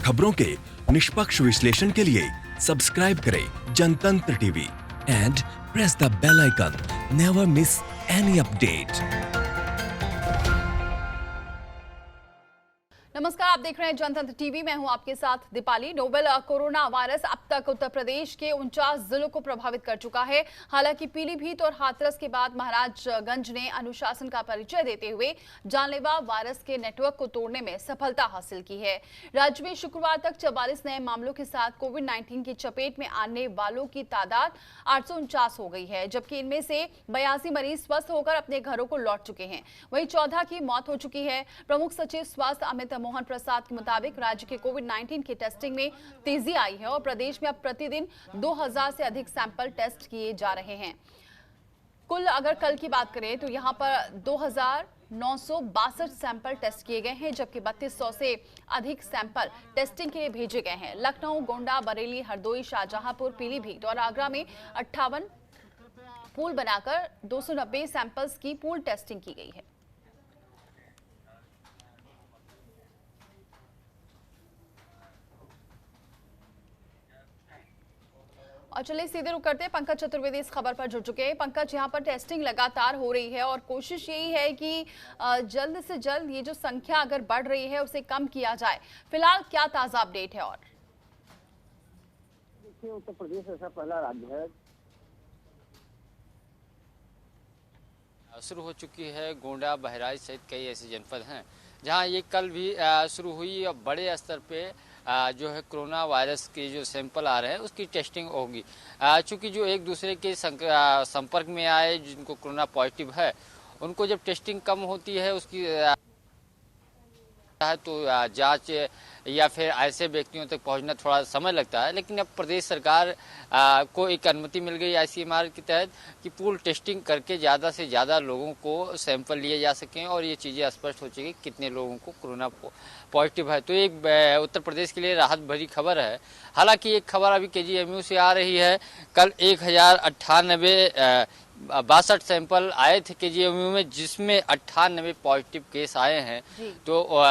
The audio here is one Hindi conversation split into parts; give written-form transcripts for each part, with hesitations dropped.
खबरों के निष्पक्ष विश्लेषण के लिए सब्सक्राइब करें Jantantra TV and press the bell icon. Never miss any update. नमस्कार, आप देख रहे हैं जनतंत्र टीवी। मैं हूं आपके साथ दीपाली। नोवेल कोरोना वायरस अब तक उत्तर प्रदेश के 49 जिलों को प्रभावित कर चुका है। हालांकि पीलीभीत और हाथरस के बाद महाराजगंज ने अनुशासन का परिचय देते हुए जानलेवा वायरस के नेटवर्क को तोड़ने में सफलता हासिल की है। राज्य में शुक्रवार तक 44 नए मामलों के साथ कोविड-19 की चपेट में आने वालों की तादाद 849 हो गई है, जबकि इनमें से 82 मरीज स्वस्थ होकर अपने घरों को लौट चुके हैं। वहीं 14 की मौत हो चुकी है। प्रमुख सचिव स्वास्थ्य अमित मोहन प्रसाद के मुताबिक राज्य के कोविड-19 की टेस्टिंग में तेजी आई है और प्रदेश में अब प्रतिदिन 2000 से अधिक सैंपल टेस्ट किए जा रहे हैं। कुल अगर कल की बात करें तो यहां पर 2962 सैंपल टेस्ट किए गए हैं, जबकि 3200 से अधिक सैंपल टेस्टिंग के लिए भेजे गए हैं। लखनऊ, गोंडा, बरेली, हरदोई, शाहजहांपुर, पीलीभीत और आगरा में 58 पूल बनाकर 290 सैंपल्स की पूल टेस्टिंग की गई है। और चलिए सीधे रुक करते हैं। पंकज चतुर्वेदी इस खबर पर जुड़ चुके हैं। पंकज, यहाँ पर टेस्टिंग लगातार हो रही है और कोशिश यही है कि जल्द से जल्द ये जो संख्या अगर बढ़ रही है उसे कम किया जाए। फिलहाल क्या ताजा अपडेट है? और देखिए, उत्तर प्रदेश ऐसा पहला राज्य है शुरू हो चुकी है। गोंडा, बहराइच सहित कई ऐसे जनपद हैं जहां ये कल भी शुरू हुई और बड़े स्तर पे जो है कोरोना वायरस के जो सैंपल आ रहे हैं उसकी टेस्टिंग होगी। चूँकि जो एक दूसरे के संपर्क में आए जिनको कोरोना पॉजिटिव है उनको जब टेस्टिंग कम होती है उसकी तो जांच या फिर ऐसे व्यक्तियों तक पहुंचना थोड़ा समय लगता है। लेकिन अब प्रदेश सरकार को एक अनुमति मिल गई ICMR के तहत कि पूल टेस्टिंग करके ज़्यादा से ज़्यादा लोगों को सैंपल लिए जा सकें और ये चीज़ें स्पष्ट हो चुकी कितने लोगों को कोरोना पॉजिटिव है। तो एक उत्तर प्रदेश के लिए राहत भरी खबर है। हालांकि एक खबर अभी KGMU से आ रही है। कल 1098 सैंपल आए थे KGMU में, जिसमें 98 पॉजिटिव केस आए हैं। तो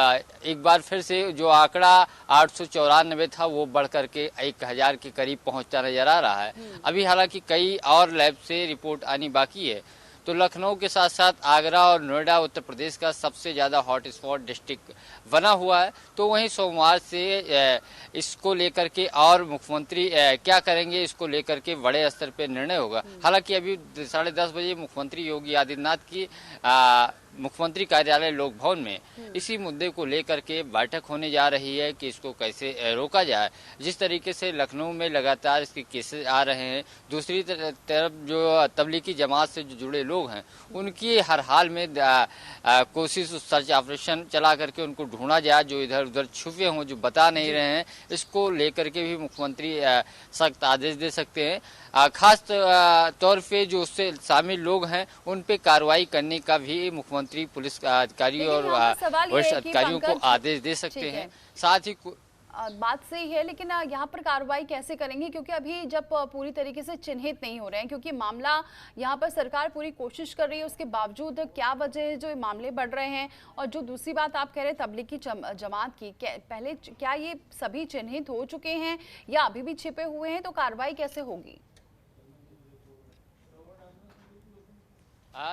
एक बार फिर से जो आंकड़ा 894 था वो बढ़ करके 1000 के करीब पहुंचता नजर आ रहा है। अभी हालांकि कई और लैब से रिपोर्ट आनी बाकी है। तो लखनऊ के साथ साथ आगरा और नोएडा उत्तर प्रदेश का सबसे ज़्यादा हॉटस्पॉट डिस्ट्रिक्ट बना हुआ है। तो वहीं सोमवार से इसको लेकर के और मुख्यमंत्री क्या करेंगे इसको लेकर के बड़े स्तर पे निर्णय होगा। हालांकि अभी 10:30 बजे मुख्यमंत्री योगी आदित्यनाथ की मुख्यमंत्री कार्यालय लोक भवन में इसी मुद्दे को लेकर के बैठक होने जा रही है कि इसको कैसे रोका जाए। जिस तरीके से लखनऊ में लगातार इसके केसेस आ रहे हैं, दूसरी तरफ जो तबलीगी जमात से जो जुड़े लोग हैं उनकी हर हाल में कोशिश सर्च ऑपरेशन चला करके उनको ढूंढा जाए, जो इधर उधर छुपे हों, जो बता नहीं रहे हैं। इसको लेकर के भी मुख्यमंत्री सख्त आदेश दे सकते हैं। खास तौर पे जो उससे शामिल लोग हैं उन पे कार्रवाई करने का भी मुख्यमंत्री पुलिस अधिकारी और वरिष्ठ अधिकारियों को आदेश दे सकते हैं। साथ ही बात सही है, लेकिन यहाँ पर कार्रवाई कैसे करेंगे? क्योंकि अभी जब पूरी तरीके से चिन्हित नहीं हो रहे हैं, क्योंकि मामला यहाँ पर सरकार पूरी कोशिश कर रही है, उसके बावजूद क्या वजह है जो ये मामले बढ़ रहे हैं? और जो दूसरी बात आप कह रहे हैं तबलीगी जमात की, पहले क्या ये सभी चिन्हित हो चुके हैं या अभी भी छिपे हुए हैं? तो कार्रवाई कैसे होगी?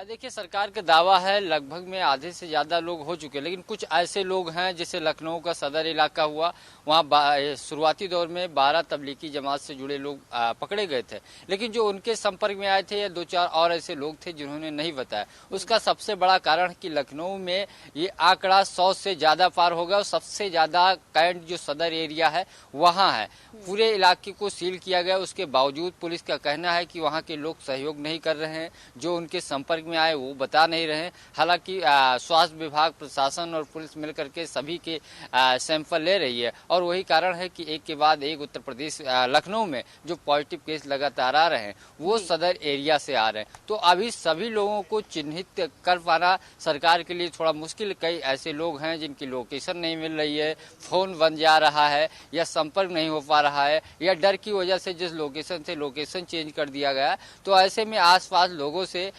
देखिए, सरकार का दावा है लगभग में आधे से ज़्यादा लोग हो चुके हैं, लेकिन कुछ ऐसे लोग हैं जैसे लखनऊ का सदर इलाका हुआ, वहाँ शुरुआती दौर में 12 तबलीगी जमात से जुड़े लोग पकड़े गए थे। लेकिन जो उनके संपर्क में आए थे या 2-4 और ऐसे लोग थे जिन्होंने नहीं बताया। उसका सबसे बड़ा कारण कि लखनऊ में ये आंकड़ा 100 से ज़्यादा पार हो गया और सबसे ज़्यादा कैंट जो सदर एरिया है वहाँ है। पूरे इलाके को सील किया गया, उसके बावजूद पुलिस का कहना है कि वहाँ के लोग सहयोग नहीं कर रहे हैं, जो उनके संपर्क में आए वो बता नहीं रहे। हालांकि स्वास्थ्य विभाग, प्रशासन और पुलिस मिलकर के सभी के सैंपल ले रही है और वही कारण है कि एक के बाद एक उत्तर प्रदेश लखनऊ में जो पॉजिटिव केस लगातार आ रहे हैं वो सदर एरिया से आ रहे हैं। तो अभी सभी लोगों को चिन्हित कर पाना सरकार के लिए थोड़ा मुश्किल। कई ऐसे लोग हैं जिनकी लोकेशन नहीं मिल रही है, फोन बन जा रहा है या संपर्क नहीं हो पा रहा है या डर की वजह से जिस लोकेशन से लोकेशन चेंज कर दिया गया। तो ऐसे में आसपास लोगों से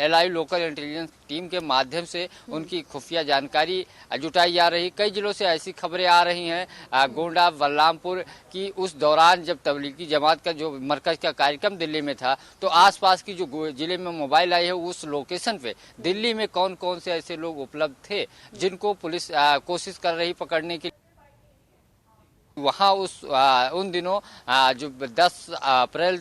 LI लोकल इंटेलिजेंस टीम के माध्यम से उनकी खुफिया जानकारी जुटाई जा रही। कई जिलों से ऐसी खबरें आ रही हैं गोंडा बलरामपुर की उस दौरान जब तबलीगी जमात का जो मरकज का कार्यक्रम दिल्ली में था तो आसपास की जो जिले में मोबाइल आई है उस लोकेशन पे दिल्ली में कौन कौन से ऐसे लोग उपलब्ध थे जिनको पुलिस कोशिश कर रही पकड़ने की। वहाँ उन दिनों जो 10 अप्रैल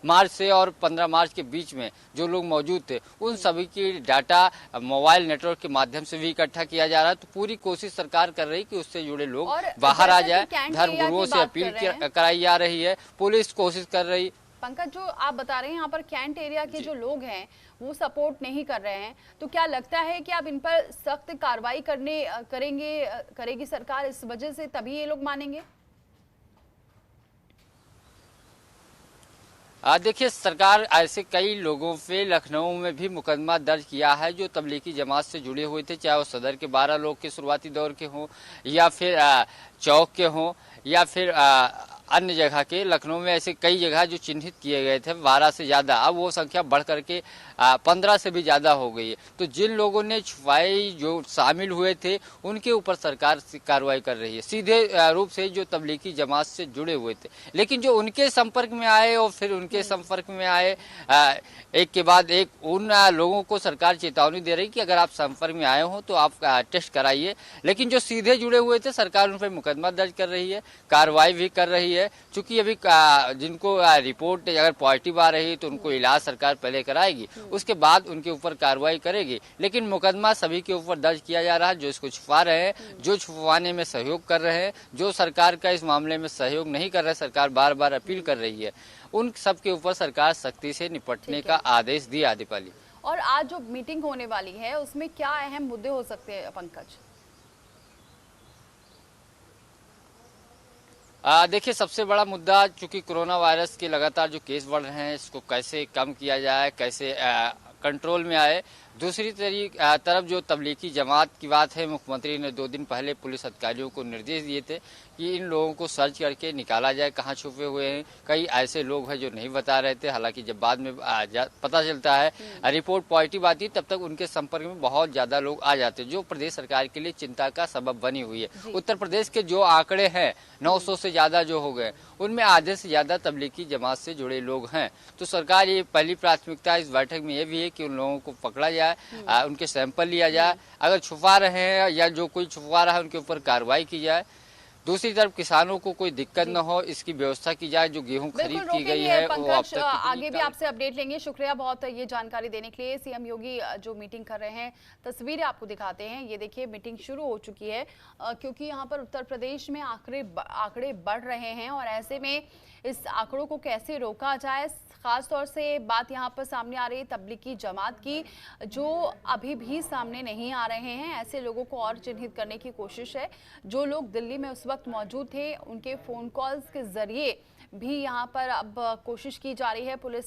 मार्च से और 15 मार्च के बीच में जो लोग मौजूद थे उन सभी की डाटा मोबाइल नेटवर्क के माध्यम से भी इकट्ठा किया जा रहा है। तो पूरी कोशिश सरकार कर रही कि उससे जुड़े लोग बाहर आ जाए। धर्मगुरुओं से अपील कराई जा रही है, पुलिस कोशिश कर रही। पंकज, जो आप बता रहे हैं यहाँ पर कैंट एरिया के जो लोग हैं वो सपोर्ट नहीं कर रहे हैं, तो क्या लगता है कि अब इन पर सख्त कार्रवाई करेगी सरकार इस वजह से, तभी ये लोग मानेंगे? देखिए, सरकार ऐसे कई लोगों पे लखनऊ में भी मुकदमा दर्ज किया है जो तबलीगी जमात से जुड़े हुए थे, चाहे वो सदर के 12 लोग के शुरुआती दौर के हों या फिर चौक के हों या फिर अन्य जगह के। लखनऊ में ऐसे कई जगह जो चिन्हित किए गए थे 12 से ज़्यादा, अब वो संख्या बढ़ करके 15 से भी ज़्यादा हो गई है। तो जिन लोगों ने छुपाई जो शामिल हुए थे उनके ऊपर सरकार कार्रवाई कर रही है, सीधे रूप से जो तबलीगी जमात से जुड़े हुए थे। लेकिन जो उनके संपर्क में आए और फिर उनके संपर्क में आए एक के बाद एक, उन लोगों को सरकार चेतावनी दे रही कि अगर आप संपर्क में आए हो तो आप टेस्ट कराइए। लेकिन जो सीधे जुड़े हुए थे सरकार उन पर मुकदमा दर्ज कर रही है, कार्रवाई भी कर रही है। चूंकि अभी जिनको रिपोर्ट अगर पॉजिटिव आ रही है तो उनको इलाज सरकार पहले कराएगी, उसके बाद उनके ऊपर कार्रवाई करेगी। लेकिन मुकदमा सभी के ऊपर दर्ज किया जा रहा है जो इसको छुपा रहे हैं, जो छुपवाने में सहयोग कर रहे हैं, जो सरकार का इस मामले में सहयोग नहीं कर रहे, सरकार बार बार अपील कर रही है, उन सब के ऊपर सरकार सख्ती से निपटने का आदेश दिया। दीपाली, और आज जो मीटिंग होने वाली है उसमें क्या अहम मुद्दे हो सकते हैं पंकज? देखिए, सबसे बड़ा मुद्दा चूंकि कोरोना वायरस के लगातार जो केस बढ़ रहे हैं इसको कैसे कम किया जाए, कैसे कंट्रोल में आए। दूसरी तरफ जो तबलीगी जमात की बात है, मुख्यमंत्री ने 2 दिन पहले पुलिस अधिकारियों को निर्देश दिए थे कि इन लोगों को सर्च करके निकाला जाए कहाँ छुपे हुए हैं। कई ऐसे लोग हैं जो नहीं बता रहे थे, हालांकि जब बाद में पता चलता है, रिपोर्ट पॉजिटिव आती है, तब तक उनके संपर्क में बहुत ज़्यादा लोग आ जाते हैं, जो प्रदेश सरकार के लिए चिंता का सबब बनी हुई है। उत्तर प्रदेश के जो आंकड़े हैं 900 से ज़्यादा जो हो गए, उनमें आधे से ज़्यादा तबलीगी जमात से जुड़े लोग हैं। तो सरकार ये पहली प्राथमिकता इस बैठक में ये भी है कि उन लोगों को पकड़ा जाए, उनके सैंपल लिया जाए, अगर छुपा रहे हैं या जो कोई छुपा रहा है उनके ऊपर कार्रवाई की जाए। दूसरी तरफ किसानों को कोई दिक्कत न हो इसकी व्यवस्था की जाए, जो गेहूं खरीद की गई है वो अब तक आगे भी आपसे अपडेट लेंगे। शुक्रिया बहुत ये जानकारी देने के लिए। सीएम योगी जो मीटिंग कर रहे हैं, तस्वीरें आपको दिखाते हैं। ये देखिए, मीटिंग शुरू हो चुकी है क्योंकि यहाँ पर उत्तर प्रदेश में आंकड़े बढ़ रहे हैं और ऐसे में इस आंकड़ों को कैसे रोका जाए, खास तौर से बात यहाँ पर सामने आ रही है तबलीगी जमात की, जो अभी भी सामने नहीं आ रहे हैं। ऐसे लोगों को और चिन्हित करने की कोशिश है। जो लोग दिल्ली में उस वक्त मौजूद थे उनके फोन कॉल्स के जरिए भी यहाँ पर अब कोशिश की जा रही है, पुलिस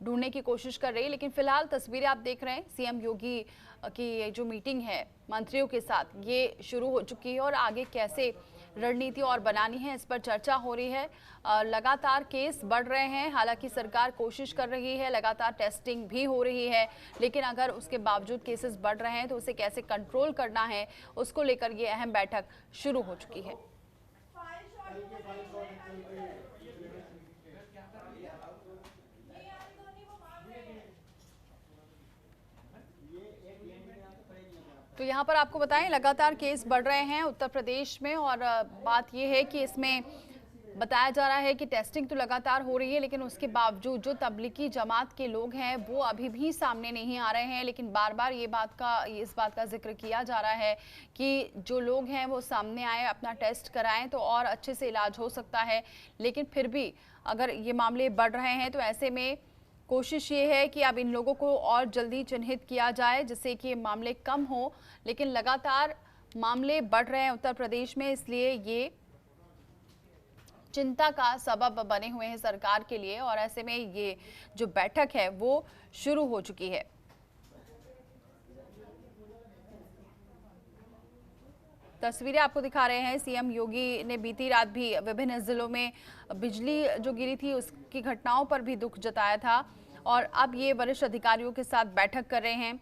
ढूंढने की कोशिश कर रही है। लेकिन फिलहाल तस्वीरें आप देख रहे हैं, सीएम योगी की जो मीटिंग है मंत्रियों के साथ, ये शुरू हो चुकी है और आगे कैसे रणनीति और बनानी है इस पर चर्चा हो रही है। लगातार केस बढ़ रहे हैं, हालांकि सरकार कोशिश कर रही है, लगातार टेस्टिंग भी हो रही है, लेकिन अगर उसके बावजूद केसेस बढ़ रहे हैं तो उसे कैसे कंट्रोल करना है, उसको लेकर ये अहम बैठक शुरू हो चुकी है। तो यहाँ पर आपको बताएं, लगातार केस बढ़ रहे हैं उत्तर प्रदेश में और बात यह है कि इसमें बताया जा रहा है कि टेस्टिंग तो लगातार हो रही है, लेकिन उसके बावजूद जो तबलीगी जमात के लोग हैं वो अभी भी सामने नहीं आ रहे हैं। लेकिन बार बार इस बात का जिक्र किया जा रहा है कि जो लोग हैं वो सामने आए, अपना टेस्ट कराएं तो और अच्छे से इलाज हो सकता है। लेकिन फिर भी अगर ये मामले बढ़ रहे हैं तो ऐसे में कोशिश ये है कि अब इन लोगों को और जल्दी चिन्हित किया जाए जिससे कि ये मामले कम हो। लेकिन लगातार मामले बढ़ रहे हैं उत्तर प्रदेश में, इसलिए ये चिंता का सबब बने हुए हैं सरकार के लिए और ऐसे में ये जो बैठक है वो शुरू हो चुकी है। तस्वीरें आपको दिखा रहे हैं, सीएम योगी ने बीती रात भी विभिन्न जिलों में बिजली जो गिरी थी उसकी घटनाओं पर भी दुख जताया था और अब ये वरिष्ठ अधिकारियों के साथ बैठक कर रहे हैं।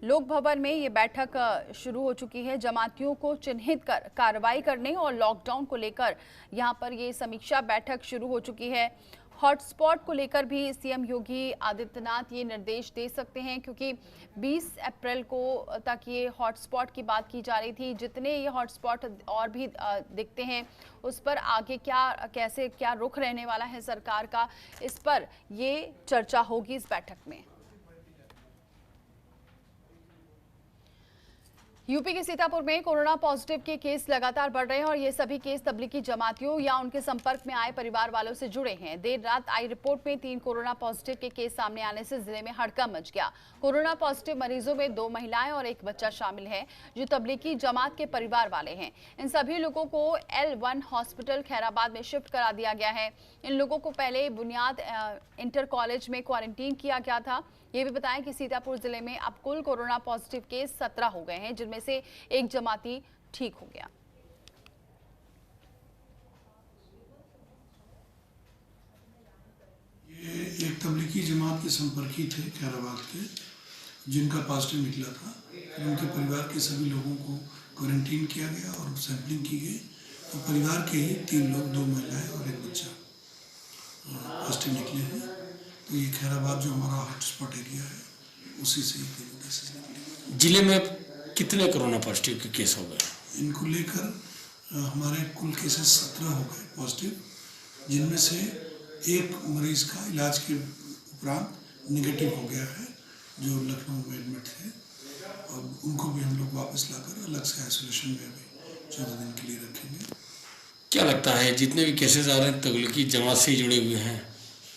लोक भवन में ये बैठक शुरू हो चुकी है। जमातियों को चिन्हित कर कार्रवाई करने और लॉकडाउन को लेकर यहाँ पर ये समीक्षा बैठक शुरू हो चुकी है। हॉटस्पॉट को लेकर भी सीएम योगी आदित्यनाथ ये निर्देश दे सकते हैं, क्योंकि 20 अप्रैल को तक ये हॉटस्पॉट की बात की जा रही थी। जितने ये हॉटस्पॉट और भी दिखते हैं उस पर आगे क्या रुख रहने वाला है सरकार का, इस पर ये चर्चा होगी इस बैठक में। यूपी के सीतापुर में कोरोना पॉजिटिव के केस लगातार बढ़ रहे हैं और ये सभी केस तबलीगी जमातियों या उनके संपर्क में आए परिवार वालों से जुड़े हैं। देर रात आई रिपोर्ट में 3 कोरोना पॉजिटिव के केस सामने आने से जिले में हड़कंप मच गया। कोरोना पॉजिटिव मरीजों में 2 महिलाएं और 1 बच्चा शामिल है, जो तबलीगी जमात के परिवार वाले हैं। इन सभी लोगों को L1 हॉस्पिटल खैराबाद में शिफ्ट करा दिया गया है। इन लोगों को पहले बुनियाद इंटर कॉलेज में क्वारंटीन किया गया था। ये भी बताएं कि सीतापुर जिले में अब कुल कोरोना पॉजिटिव केस 17 हो गए हैं, जिनमें से 1 जमाती ठीक हो गया। ये एक तबलीगी जमात के संपर्की थे खैराबाद के, जिनका पॉजिटिव निकला था। फिर उनके परिवार के सभी लोगों को क्वारंटीन किया गया और सैंपलिंग की गई। तो परिवार के ही 3 लोग, 2 महिलाएं और 1 बच्चा पॉजिटिव निकले हैं। तो ये खैराबाद जो हमारा हॉटस्पॉट एरिया है, उसी से ये केसेस निकले। जिले में कितने कोरोना पॉजिटिव के केस हो गए? इनको लेकर हमारे कुल केसेस 17 हो गए पॉजिटिव, जिनमें से 1 मरीज का इलाज के उपरांत नेगेटिव हो गया है, जो लखनऊ में एडमिट थे। और उनको भी हम लोग वापस लाकर अलग से आइसोलेशन में अभी 14 दिन के लिए रखेंगे। क्या लगता है जितने भी केसेस आ रहे हैं तबलीगी जमात से जुड़े हुए हैं?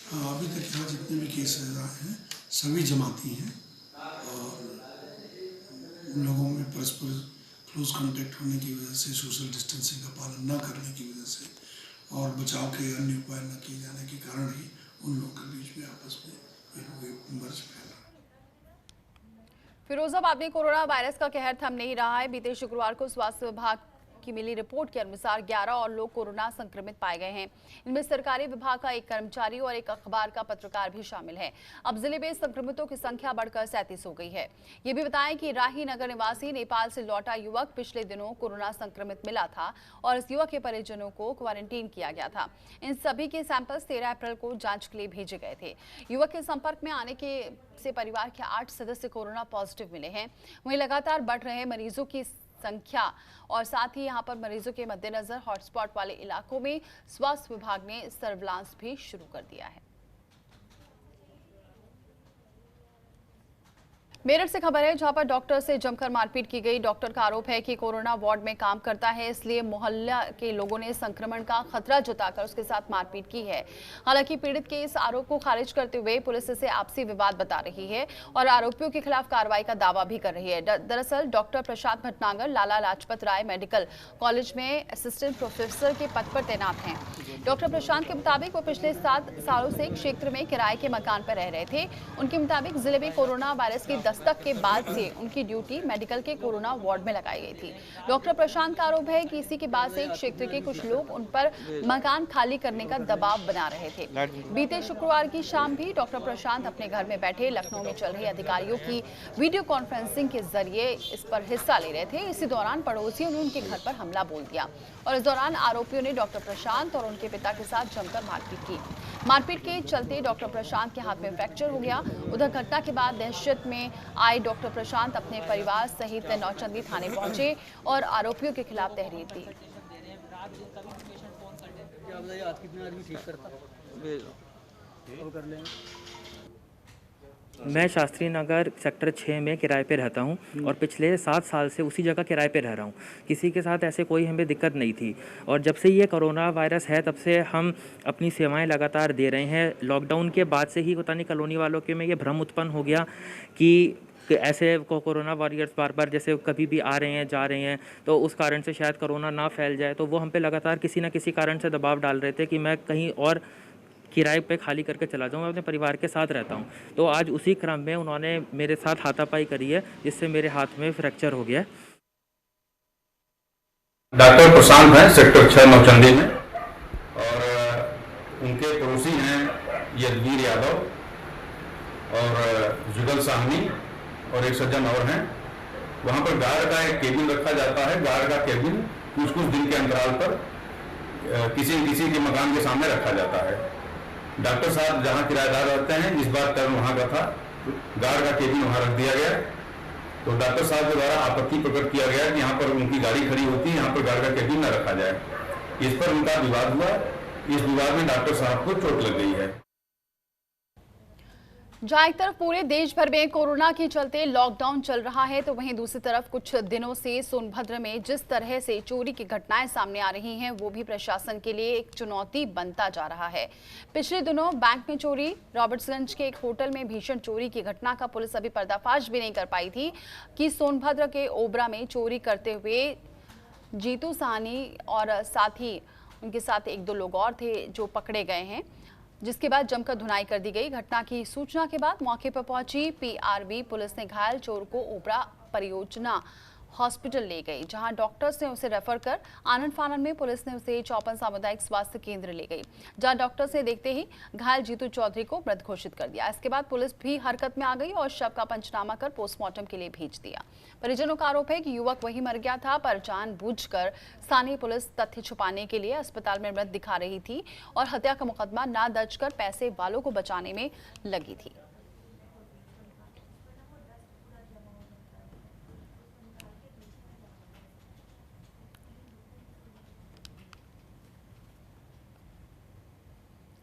हाँ, अभी तक यहाँ जितने भी केसेस आए हैं सभी जमाती हैं और उन लोगों में परस्पर क्लोज कांटेक्ट होने की वजह से, सोशल डिस्टेंसिंग का पालन न करने की वजह से और बचाव के अन्य उपाय न किए जाने के कारण ही उन लोगों के बीच में आपस में मर्ज फैला। फिरोजाबाद में कोरोना वायरस का कहर थम नहीं रहा है। बीते शुक्रवार को स्वास्थ्य विभाग की मिली रिपोर्ट के अनुसार 11 और लोग कोरोना संक्रमित पाए गए हैं। इनमें सरकारी विभाग का 1 कर्मचारी और 1 अखबार का पत्रकार भी शामिल है। अब जिले में संक्रमितों की संख्या बढ़कर 37 हो गई है। ये भी बताएं कि राही नगर निवासी नेपाल से लौटा युवक पिछले दिनों कोरोना संक्रमित मिला था और इस युवक के परिजनों को क्वारंटीन किया गया था। इन सभी के सैंपल्स 13 अप्रैल को जांच के लिए भेजे गए थे। युवक के संपर्क में आने से परिवार के 8 सदस्य कोरोना पॉजिटिव मिले हैं। वहीं लगातार बढ़ रहे मरीजों की संख्या और साथ ही यहां पर मरीजों के मद्देनजर हॉटस्पॉट वाले इलाकों में स्वास्थ्य विभाग ने सर्विलांस भी शुरू कर दिया है। मेरठ से खबर है, जहां पर डॉक्टर से जमकर मारपीट की गई। डॉक्टर का आरोप है कि कोरोना वार्ड में काम करता है, इसलिए मोहल्ला के लोगों ने संक्रमण का खतरा जताकर उसके साथ मारपीट की है। हालांकि पीड़ित के इस आरोप को खारिज करते हुए पुलिस इसे आपसी विवाद बता रही है और आरोपियों के खिलाफ कार्रवाई का दावा भी कर रही है। दरअसल डॉक्टर प्रशांत भटनागर लाला लाजपत राय मेडिकल कॉलेज में असिस्टेंट प्रोफेसर के पद पर तैनात हैं। डॉक्टर प्रशांत के मुताबिक वो पिछले 7 सालों से क्षेत्र में किराए के मकान पर रह रहे थे। उनके मुताबिक जिले में कोरोना वायरस की दस्तक के बाद से उनकी ड्यूटी मेडिकल के कोरोना वार्ड में लगाई गई थी। डॉक्टर प्रशांत का आरोप है कि इसी के बाद से क्षेत्र के कुछ लोग उन पर मकान खाली करने का दबाव बना रहे थे। बीते शुक्रवार की शाम भी डॉक्टर प्रशांत अपने घर में बैठे लखनऊ में चल रही अधिकारियों की वीडियो कॉन्फ्रेंसिंग के जरिए इस पर हिस्सा ले रहे थे। इसी दौरान पड़ोसियों ने उनके घर पर हमला बोल दिया और इस दौरान आरोपियों ने डॉक्टर प्रशांत और उनके पिता के साथ जमकर मारपीट की। मारपीट के चलते डॉक्टर प्रशांत के हाथ में फ्रैक्चर हो गया। उधर घटना के बाद दहशत में आए डॉक्टर प्रशांत अपने परिवार सहित नौचंदी थाने पहुंचे और आरोपियों के खिलाफ तहरीर दी। मैं शास्त्री नगर सेक्टर 6 में किराए पे रहता हूं और पिछले 7 साल से उसी जगह किराए पे रह रहा हूं। किसी के साथ ऐसे कोई हमें दिक्कत नहीं थी और जब से ये कोरोना वायरस है तब से हम अपनी सेवाएं लगातार दे रहे हैं। लॉकडाउन के बाद से ही पता नहीं कॉलोनी वालों के में ये भ्रम उत्पन्न हो गया कि ऐसे कोरोना वॉरियर्स बार बार जैसे कभी भी आ रहे हैं जा रहे हैं, तो उस कारण से शायद कोरोना ना फैल जाए। तो वो हम पे लगातार किसी न किसी कारण से दबाव डाल रहे थे कि मैं कहीं और किराए पे खाली करके चला जाऊँ, मैं अपने परिवार के साथ रहता हूँ। तो आज उसी क्रम में उन्होंने मेरे साथ हाथापाई करी है, जिससे मेरे हाथ में फ्रैक्चर हो गया है। डॉक्टर प्रशांत हैं सेक्टर 6 नौचंदी में और उनके पड़ोसी हैं यदवीर जुगल साहनी और एक सज्जन और हैं। वहाँ पर गार्ड का एक केबिन रखा जाता है। गार्ड का केबिन कुछ कुछ दिन के अंतराल पर किसी के मकान के सामने रखा जाता है। डॉक्टर साहब जहाँ किराएदार रहते हैं, इस बार टर्न वहाँ का था, गार्ड का केबिन वहाँ रख दिया गया। तो डॉक्टर साहब के द्वारा आपत्ति प्रकट किया गया कि यहाँ पर उनकी गाड़ी खड़ी होती है, यहाँ पर गार्ड का केबिन न रखा जाए। इस पर उनका विवाद हुआ। इस विवाद में डॉक्टर साहब को चोट लग गई है। जहां एक तरफ पूरे देश भर में कोरोना के चलते लॉकडाउन चल रहा है, तो वहीं दूसरी तरफ कुछ दिनों से सोनभद्र में जिस तरह से चोरी की घटनाएं सामने आ रही हैं, वो भी प्रशासन के लिए एक चुनौती बनता जा रहा है। पिछले दिनों बैंक में चोरी, रॉबर्ट्सगंज के एक होटल में भीषण चोरी की घटना का पुलिस अभी पर्दाफाश भी नहीं कर पाई थी कि सोनभद्र के ओबरा में चोरी करते हुए जीतू साहनी और साथ ही उनके साथ एक दो लोग और थे जो पकड़े गए हैं, जिसके बाद जमकर धुनाई कर दी गई। घटना की सूचना के बाद मौके पर पहुंची पीआरबी पुलिस ने घायल चोर को ओबरा परियोजना हॉस्पिटल ले गई, जहां डॉक्टर्स ने उसे रेफर कर आनंद फानन में पुलिस ने उसे चौपन सामुदायिक स्वास्थ्य केंद्र ले गई, जहां डॉक्टर्स ने देखते ही घायल जीतू चौधरी को मृत घोषित कर दिया। इसके बाद पुलिस भी हरकत में आ गई और शव का पंचनामा कर पोस्टमार्टम के लिए भेज दिया। परिजनों का आरोप है कि युवक वही मर गया था, पर जानबूझकर स्थानीय पुलिस तथ्य छुपाने के लिए अस्पताल में मृत दिखा रही थी और हत्या का मुकदमा न दर्ज कर पैसे वालों को बचाने में लगी थी।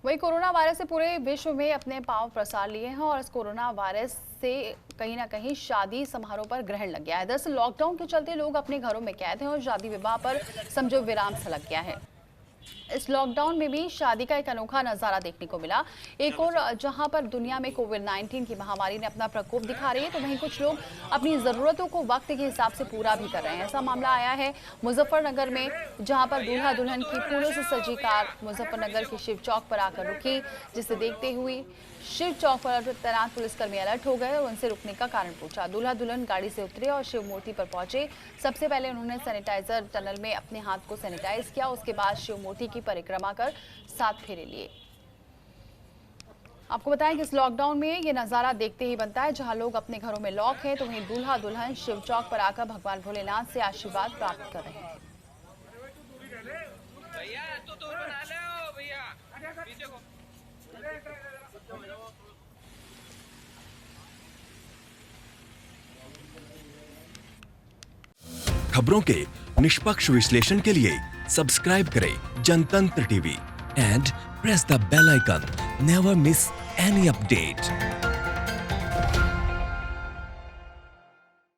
वही कोरोना वायरस से पूरे विश्व में अपने पांव पसार लिए हैं और इस कोरोना वायरस से कहीं ना कहीं शादी समारोह पर ग्रहण लग गया है। दरअसल लॉकडाउन के चलते लोग अपने घरों में कैद हैं और शादी विवाह पर समझो विराम सा लग गया है। इस लॉकडाउन में भी शादी का एक अनोखा नजारा देखने को मिला। एक और जहां पर दुनिया में कोविड-19 की महामारी ने अपना प्रकोप दिखा रही है, तो वहीं कुछ लोग अपनी जरूरतों को वक्त के हिसाब से पूरा भी कर रहे हैं। ऐसा मामला आया है मुजफ्फरनगर में, जहां पर दूल्हा दुल्हन की फूलों से सजी कार मुजफ्फरनगर के शिव चौक पर आकर रुकी, जिसे देखते हुए शिव चौक पर तैनात पुलिसकर्मी अलर्ट हो गए और उनसे रुकने का कारण पूछा। दूल्हा दुल्हन गाड़ी से उतरे और शिव मूर्ति पर पहुंचे। सबसे पहले उन्होंने सैनिटाइजर टनल में अपने हाथ को सैनिटाइज किया, उसके बाद शिव मूर्ति की परिक्रमा कर 7 फेरे लिए। आपको बताएं कि इस लॉकडाउन में ये नजारा देखते ही बनता है, जहां लोग अपने घरों में लॉक हैं, तो वहीं दूल्हा दुल्हन शिव चौक पर आकर भगवान भोलेनाथ से आशीर्वाद प्राप्त कर रहे हैं। खबरों के निष्पक्ष विश्लेषण के लिए सब्सक्राइब करें Jantantra TV and press the bell icon. Never miss any update.